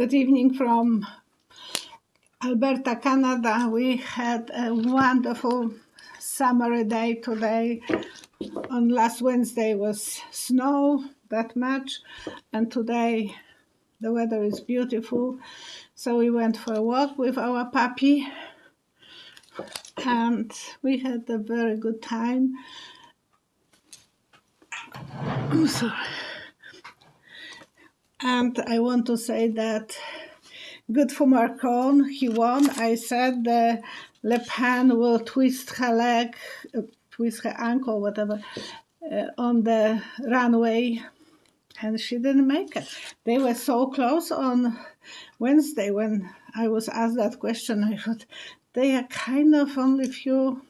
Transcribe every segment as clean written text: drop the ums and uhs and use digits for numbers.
Good evening from Alberta, Canada. We had a wonderful summer day today. On last Wednesday was snow, that much, and today the weather is beautiful. So we went for a walk with our puppy and we had a very good time. I'm sorry. And I want to say that good for Marcon, he won. I said the Le Pen will twist her leg, twist her ankle, whatever, on the runway, and she didn't make it. They were so close on Wednesday when I was asked that question. I thought they are kind of only a few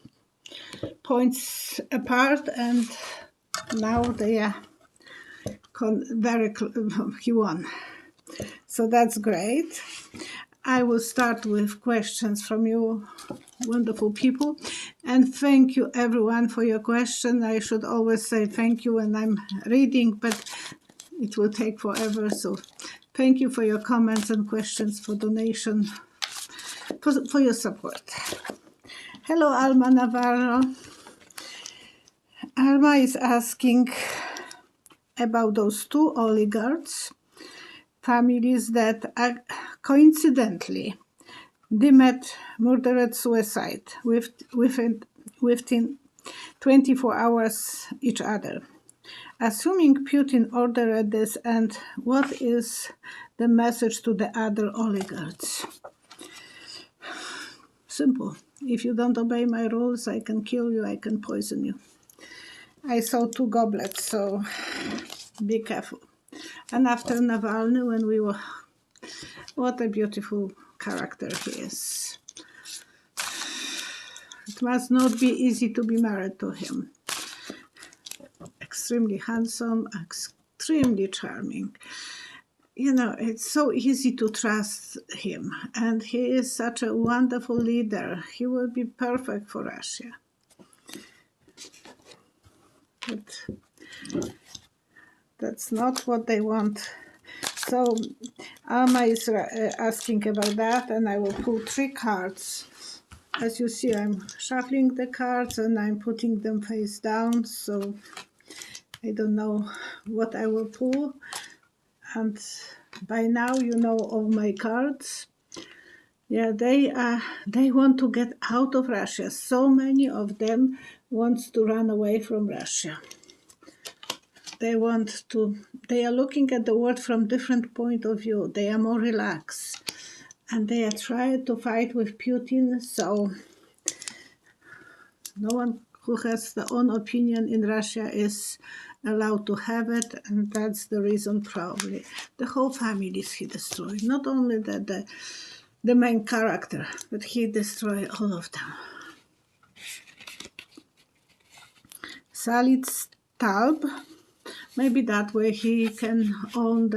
points apart, and now they are he won. So that's great. I will start with questions from you wonderful people. And thank you everyone for your question. I should always say thank you when I'm reading, but it will take forever. So thank you for your comments and questions, for donation, for your support. Hello, Alma Navarro. Alma is asking about those two oligarchs families that coincidentally murdered suicide within 24 hours each other. Assuming Putin ordered this, and what is the message to the other oligarchs? Simple. If you don't obey my rules, I can kill you, I can poison you. I saw two goblets, so be careful. And after Navalny, when we were, what a beautiful character he is. It must not be easy to be married to him. Extremely handsome, extremely charming. You know, it's so easy to trust him. And he is such a wonderful leader. He will be perfect for Russia. But that's not what they want. So Alma is asking about that, and I will pull 3 cards. As you see, I'm shuffling the cards and I'm putting them face down, so I don't know what I will pull. And by now you know all my cards. Yeah, they want to get out of Russia. So many of them want to run away from Russia. They are looking at the world from different point of view. They are more relaxed. And they are trying to fight with Putin, so no one who has their own opinion in Russia is allowed to have it, and that's the reason probably. The whole families he destroyed, not only the main character, but he destroyed all of them. Salid Stalb. Maybe that way he can own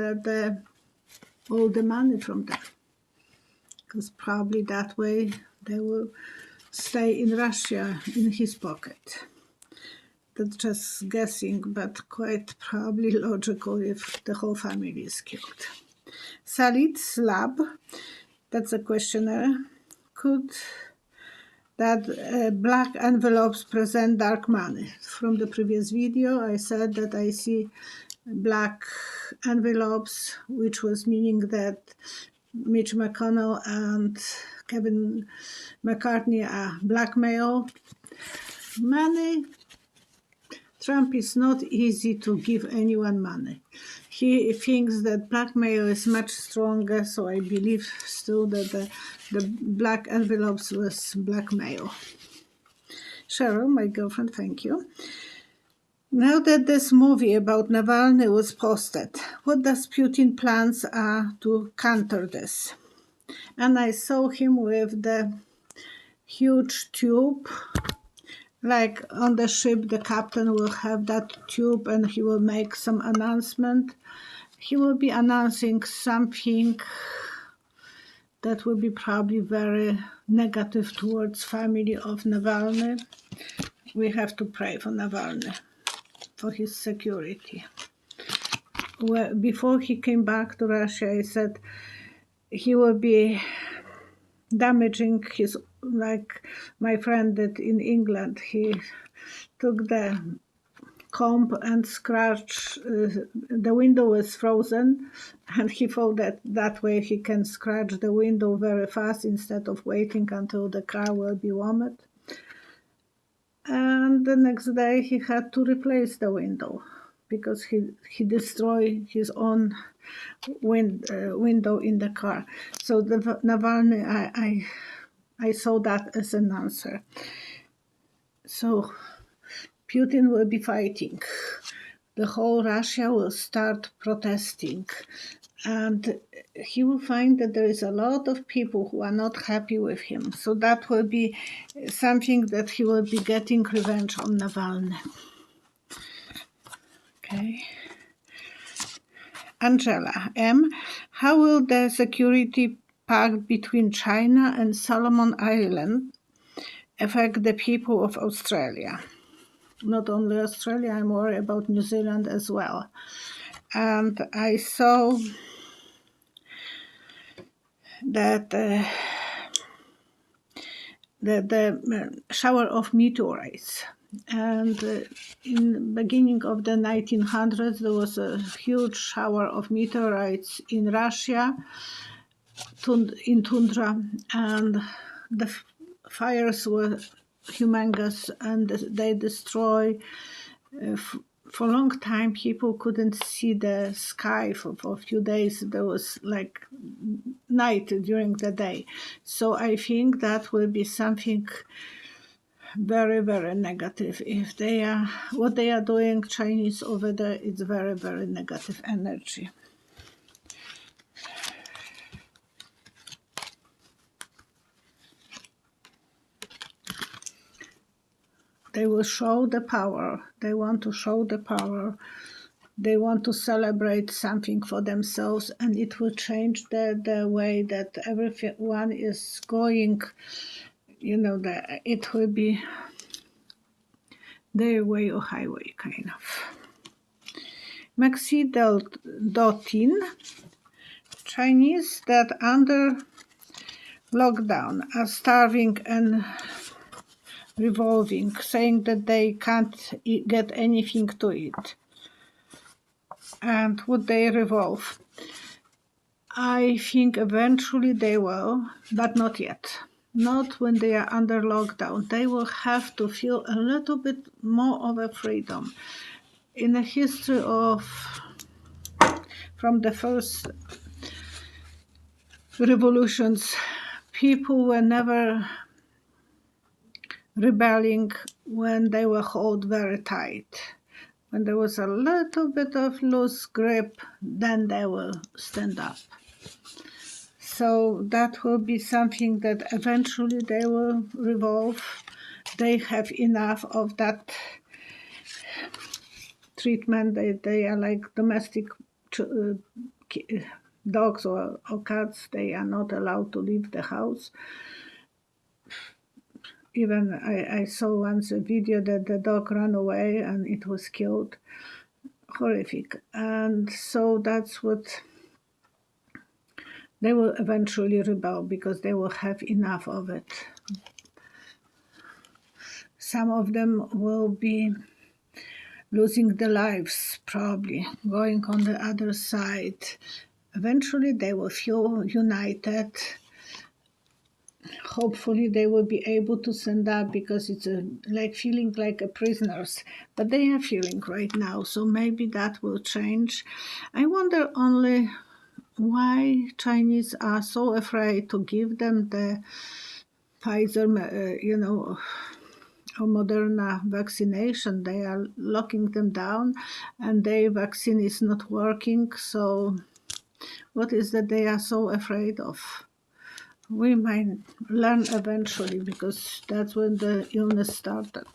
all the money from them. Because probably that way they will stay in Russia in his pocket. That's just guessing, but quite probably logical if the whole family is killed. Salid Slab, that's a questioner. Could that black envelopes present dark money? From the previous video, I said that I see black envelopes, which was meaning that Mitch McConnell and Kevin McCarthy are blackmail money. Trump is not easy to give anyone money. He thinks that blackmail is much stronger, so I believe still that the black envelopes was blackmail. Cheryl, my girlfriend, thank you. Now that this movie about Navalny was posted, what does Putin plans are to counter this? And I saw him with the huge tube. Like on the ship, the captain will have that tube and he will make some announcement. He will be announcing something that will be probably very negative towards family of Navalny. We have to pray for Navalny, for his security. Well, before he came back to Russia, he said he will be damaging his, like my friend did in England. He took the comb and scratched, the window was frozen, and he thought that that way he can scratch the window very fast instead of waiting until the car will be warmed. And the next day he had to replace the window because he destroyed his own window in the car. So the Navalny, I saw that as an answer. So Putin will be fighting. The whole Russia will start protesting. And he will find that there is a lot of people who are not happy with him. So that will be something that he will be getting revenge on Navalny. Okay. Angela M. How will the security pact between China and Salomon Island affect the people of Australia? Not only Australia, I'm worried about New Zealand as well. And I saw that the shower of meteorites. And in the beginning of the 1900s, there was a huge shower of meteorites in Russia, in tundra, and the fires were humongous, and they destroy. For a long time, people couldn't see the sky for a few days. There was like night during the day. So I think that will be something very, very negative. If they are, what they are doing, Chinese over there, it's very, very negative energy. They will show the power. They want to show the power. They want to celebrate something for themselves, and it will change the way that everyone is going. You know, it will be their way or highway, kind of. Maxi Dotin, Chinese that under lockdown are starving and revolving, saying that they can't get anything to eat. And would they revolve? I think eventually they will, but not yet. Not when they are under lockdown. They will have to feel a little bit more of a freedom. In the history from the first revolutions, people were never rebelling when they were held very tight. When there was a little bit of loose grip, then they will stand up. So that will be something that eventually they will revolve. They have enough of that treatment. They are like domestic dogs or cats. They are not allowed to leave the house. Even I saw once a video that the dog ran away and it was killed. Horrific. And so that's what they will eventually rebel, because they will have enough of it. Some of them will be losing their lives, probably, going on the other side. Eventually they will feel united. Hopefully they will be able to stand up, because it's like feeling like a prisoners, but they are feeling right now, so maybe that will change. I wonder only why Chinese are so afraid to give them the Pfizer, or Moderna vaccination. They are locking them down, and their vaccine is not working. So what is that they are so afraid of? We might learn eventually, because that's when the illness started.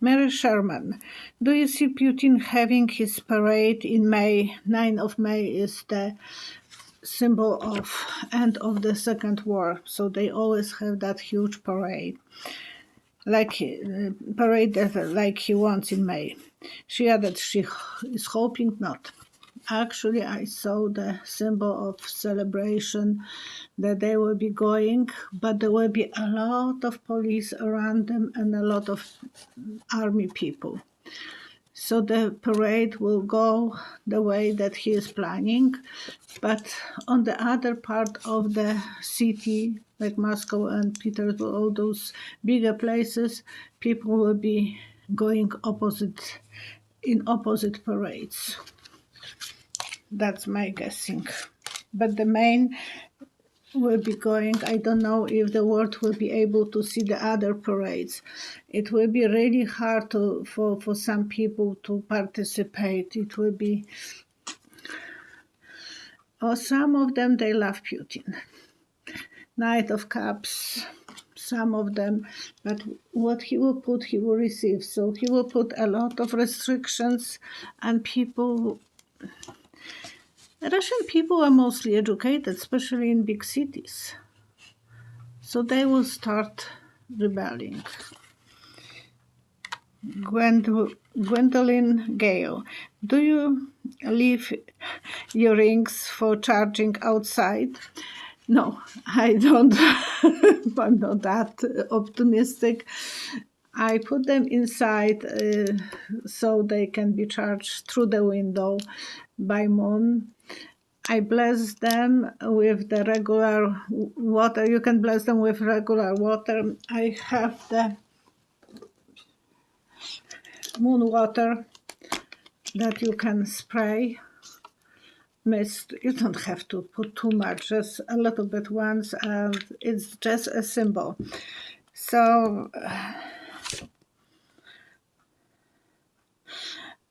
Mary Sherman, do you see Putin having his parade in May? 9th of May is the symbol of end of the Second War, so they always have that huge parade, like he wants in May. She added she is hoping not. Actually, I saw the symbol of celebration that they will be going, but there will be a lot of police around them and a lot of army people. So the parade will go the way that he is planning, but on the other part of the city, like Moscow and Petersburg, all those bigger places, people will be going in opposite parades. That's my guessing. But the main will be going. I don't know if the world will be able to see the other parades. It will be really hard for some people to participate. It will be, or some of them, they love Putin. Knight of Cups, some of them, but what he will put, he will receive. So he will put a lot of restrictions, and Russian people are mostly educated, especially in big cities. So they will start rebelling. Gwendolyn Gale, do you leave your rings for charging outside? No, I don't. I'm not that optimistic. I put them inside so they can be charged through the window by moon. I bless them with the regular water. You can bless them with regular water. I have the moon water that you can spray. Mist. You don't have to put too much, just a little bit once, and it's just a symbol. So,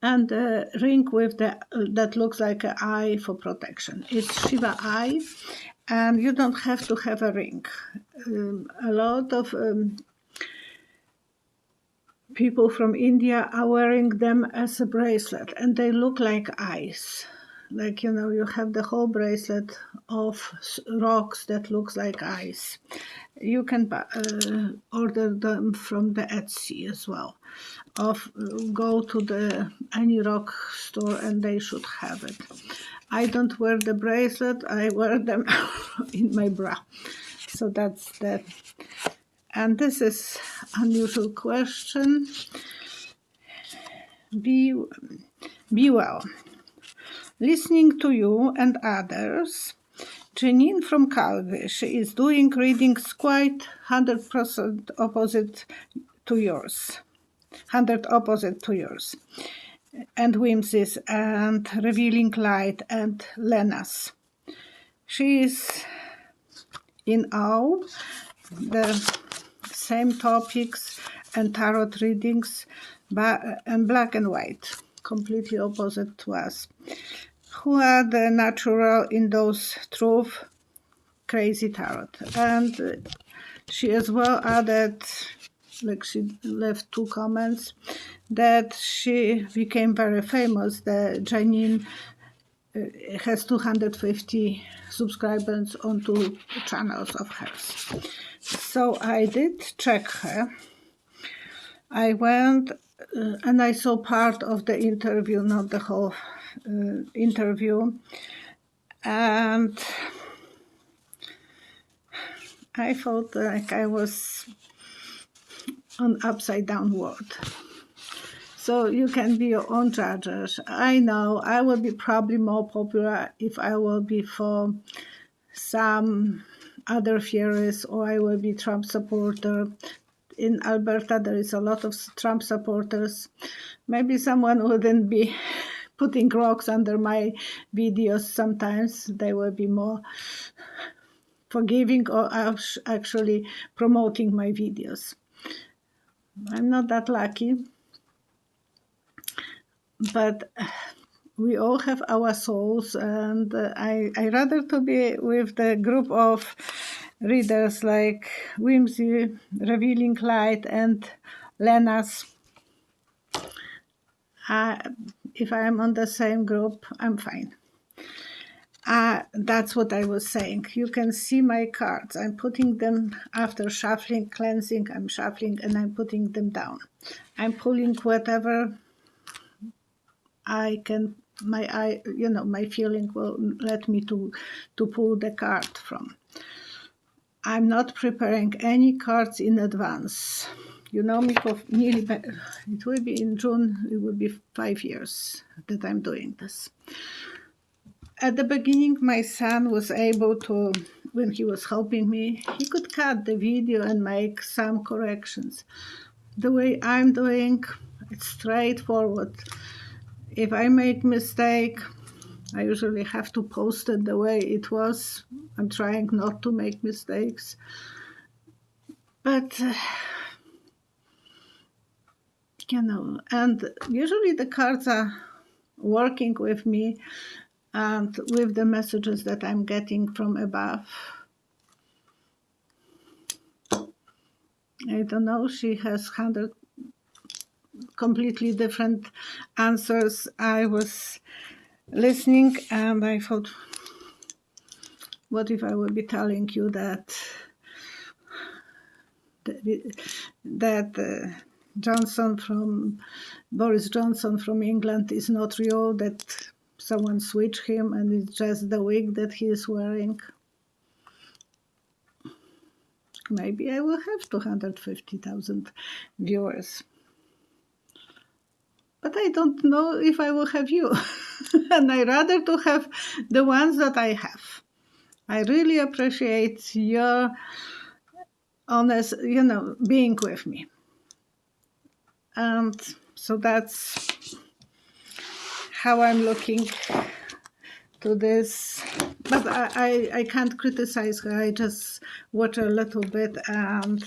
and the ring with that looks like an eye for protection. It's Shiva eye, and you don't have to have a ring. A lot of people from India are wearing them as a bracelet, and they look like eyes. Like, you have the whole bracelet of rocks that looks like eyes. You can order them from the Etsy as well. Go to any rock store and they should have it. I don't wear the bracelet, I wear them in my bra. So that's that. And this is unusual question. Be well. Listening to you and others, Janine from Calgary, she is doing readings quite 100% opposite to yours. 100 opposite to yours. And Whimsies and Revealing Light and Lena's. She is in awe. The same topics and tarot readings, and black and white, completely opposite to us. Who are the natural in those truth, crazy tarot. And she as well added, like she left 2 comments, that she became very famous. The Janine has 250 subscribers on 2 channels of hers. So I did check her. I went and I saw part of the interview, not the whole interview, and I felt like I was on upside down world. So you can be your own judges. I know I will be probably more popular if I will be for some other theories, or I will be Trump supporter. In Alberta, there is a lot of Trump supporters. Maybe someone wouldn't be putting rocks under my videos sometimes. They will be more forgiving or actually promoting my videos. I'm not that lucky. But we all have our souls, and I rather to be with the group of readers like Whimsy, Revealing Light, and Lena's. If I am on the same group, I'm fine. That's what I was saying. You can see my cards. I'm putting them after shuffling, cleansing. I'm shuffling and I'm putting them down. I'm pulling whatever I can my feeling will let me to pull the card from. I'm not preparing any cards in advance. You know me for nearly, it will be in June, it will be 5 years that I'm doing this. At the beginning, my son was able to, when he was helping me, he could cut the video and make some corrections. The way I'm doing, it's straightforward. If I make mistake, I usually have to post it the way it was. I'm trying not to make mistakes. But, and usually the cards are working with me and with the messages that I'm getting from above. I don't know, she has 100 completely different answers. I was listening and I thought, what if I will be telling you that Boris Johnson from England is not real, that someone switched him and it's just the wig that he is wearing. Maybe I will have 250,000 viewers. But I don't know if I will have you. And I rather to have the ones that I have. I really appreciate your honest, being with me. And so that's how I'm looking to this. But I can't criticize her. I just watch a little bit and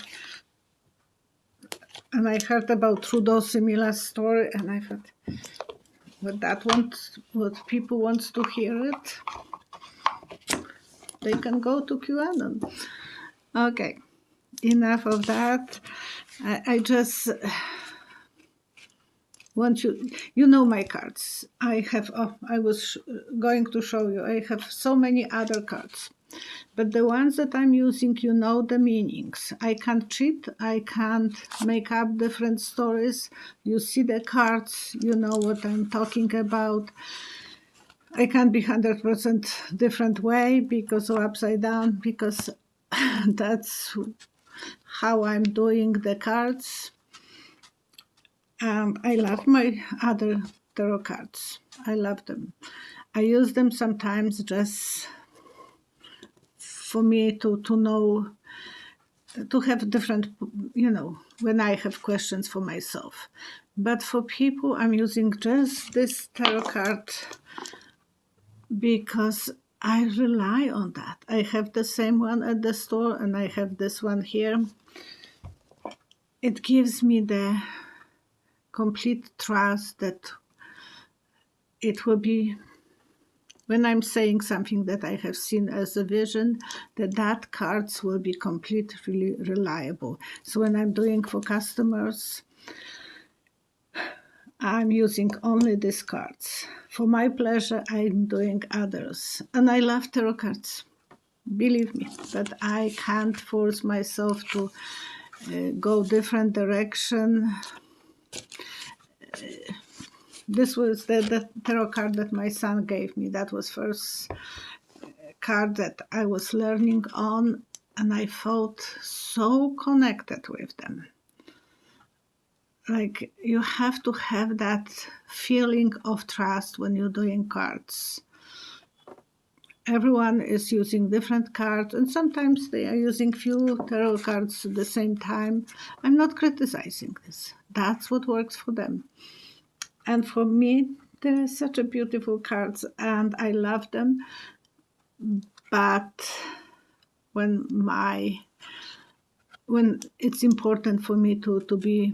I heard about Trudeau's similar story and I thought, what people want to hear it, they can go to QAnon. Okay, enough of that. I just want you know my cards. I was going to show you. I have so many other cards. But the ones that I'm using, you know the meanings. I can't cheat. I can't make up different stories. You see the cards. You know what I'm talking about. I can't be 100% different way because of upside down, because that's how I'm doing the cards. And I love my other tarot cards. I love them. I use them sometimes just for me to know, to have different, when I have questions for myself. But for people, I'm using just this tarot card because I rely on that. I have the same one at the store and I have this one here. It gives me the complete trust that it will be, when I'm saying something that I have seen as a vision, that cards will be completely reliable. So when I'm doing for customers, I'm using only these cards. For my pleasure, I'm doing others. And I love tarot cards, believe me, but I can't force myself to go different direction. This was the tarot card that my son gave me. That was first card that I was learning on, and I felt so connected with them. Like, you have to have that feeling of trust when you're doing cards. Everyone is using different cards, and sometimes they are using few tarot cards at the same time. I'm not criticizing this. That's what works for them. And for me, they're such a beautiful cards, and I love them. But when it's important for me to be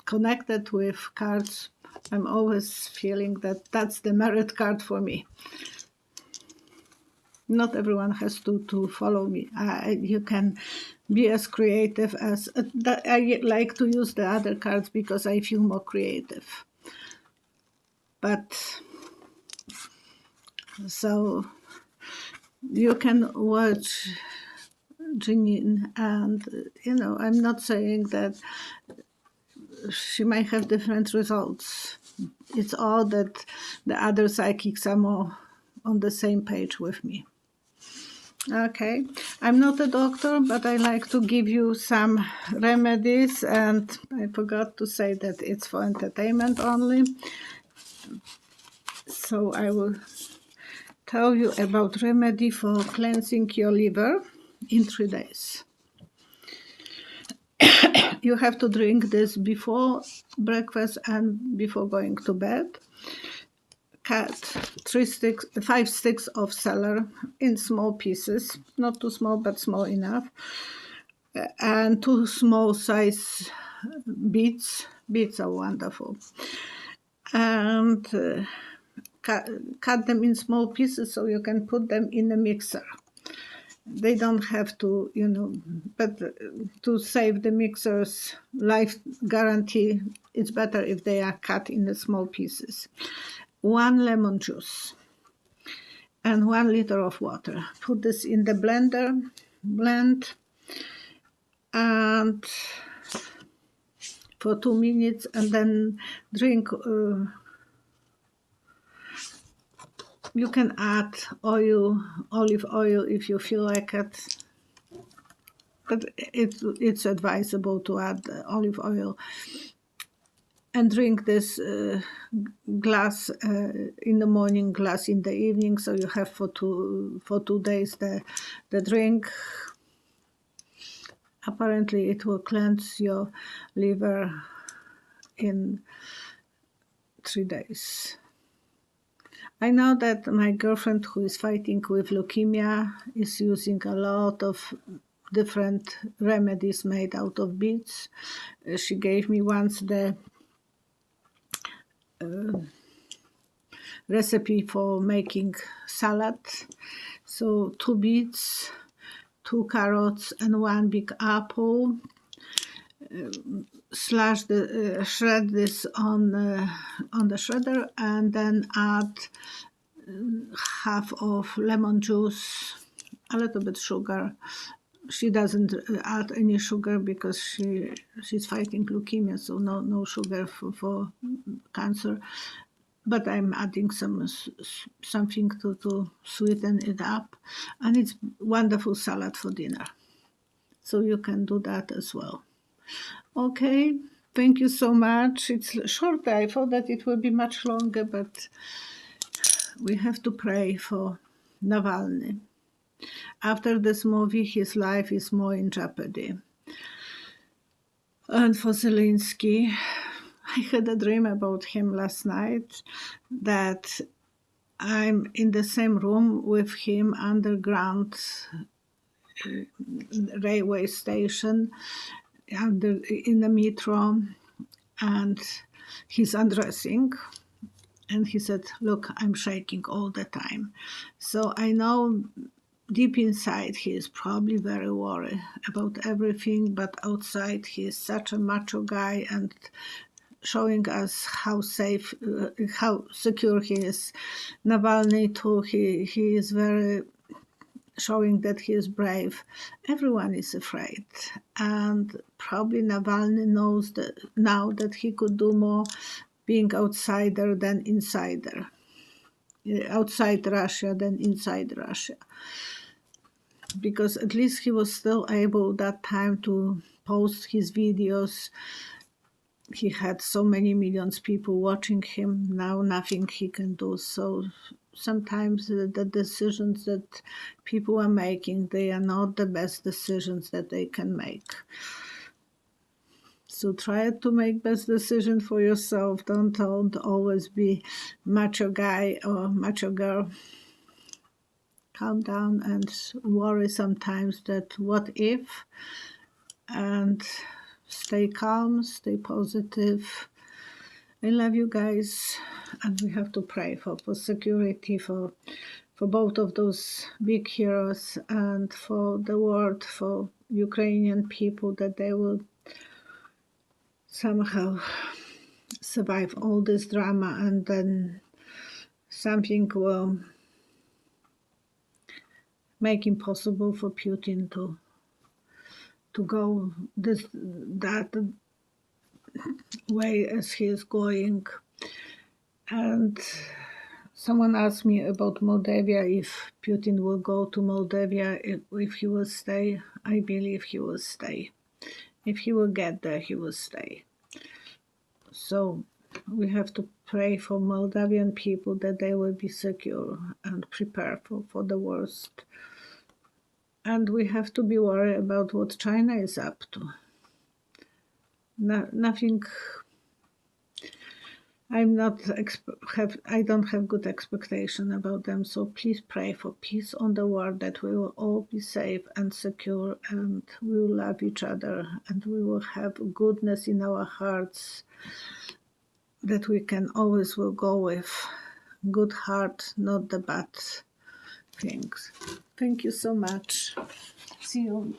connected with cards, I'm always feeling that that's the merit card for me. Not everyone has to follow me. You can be as creative as... I like to use the other cards because I feel more creative. But so you can watch Janine, and I'm not saying that she might have different results. It's all that the other psychics are more on the same page with me. Okay, I'm not a doctor, but I like to give you some remedies, and I forgot to say that it's for entertainment only. So I will tell you about remedy for cleansing your liver in 3 days. You have to drink this before breakfast and before going to bed. Cut 5 sticks of celery in small pieces, not too small, but small enough, and 2 small size beets. Beets are wonderful. And cut them in small pieces so you can put them in a mixer. They don't have to, but to save the mixer's life guarantee, it's better if they are cut in the small pieces. 1 lemon juice and 1 liter of water. Put this in the blender, blend, and for 2 minutes, and then drink. You can add olive oil if you feel like it, but it's advisable to add olive oil. And drink this glass in the morning, glass in the evening. So you have for 2 days the drink. Apparently, it will cleanse your liver in 3 days. I know that my girlfriend who is fighting with leukemia is using a lot of different remedies made out of beets. She gave me once the recipe for making salad. So 2 beets, 2 carrots, and 1 big apple. Shred this on the shredder, and then add half of lemon juice, a little bit sugar. She doesn't add any sugar because she's fighting leukemia, so no sugar for cancer. But I'm adding something to sweeten it up, and it's wonderful salad for dinner. So you can do that as well. Okay, thank you so much. It's short. I thought that it will be much longer, but we have to pray for Navalny. After this movie, his life is more in jeopardy. And for Zelensky, I had a dream about him last night that I'm in the same room with him underground railway station in the metro, and he's undressing, and he said, look, I'm shaking all the time. So I know deep inside he is probably very worried about everything, but outside he is such a macho guy and showing us how safe, how secure he is. Navalny too, he is very showing that he is brave. Everyone is afraid, and probably Navalny knows that now that he could do more being outsider than insider, outside Russia than inside Russia, because at least he was still able that time to post his videos. He had so many millions people watching him. Now nothing he can do. So sometimes the decisions that people are making, they are not the best decisions that they can make. So try to make best decision for yourself. Don't always be macho guy or macho girl. Calm down and worry sometimes that what if, and stay calm, stay positive. I love you guys, and we have to pray for security, for both of those big heroes, and for the world, for Ukrainian people, that they will somehow survive all this drama, and then something will make it possible for Putin to go that way as he is going. And someone asked me about Moldavia, if Putin will go to Moldavia, if he will stay. I believe he will stay. If he will get there, he will stay. So we have to pray for Moldavian people that they will be secure and prepare for the worst. And we have to be worried about what China is up to. Nothing. I don't have good expectation about them. So please pray for peace on the world, that we will all be safe and secure, and we will love each other, and we will have goodness in our hearts, that we can always will go with good heart, not the bad things. Thank you so much. See you.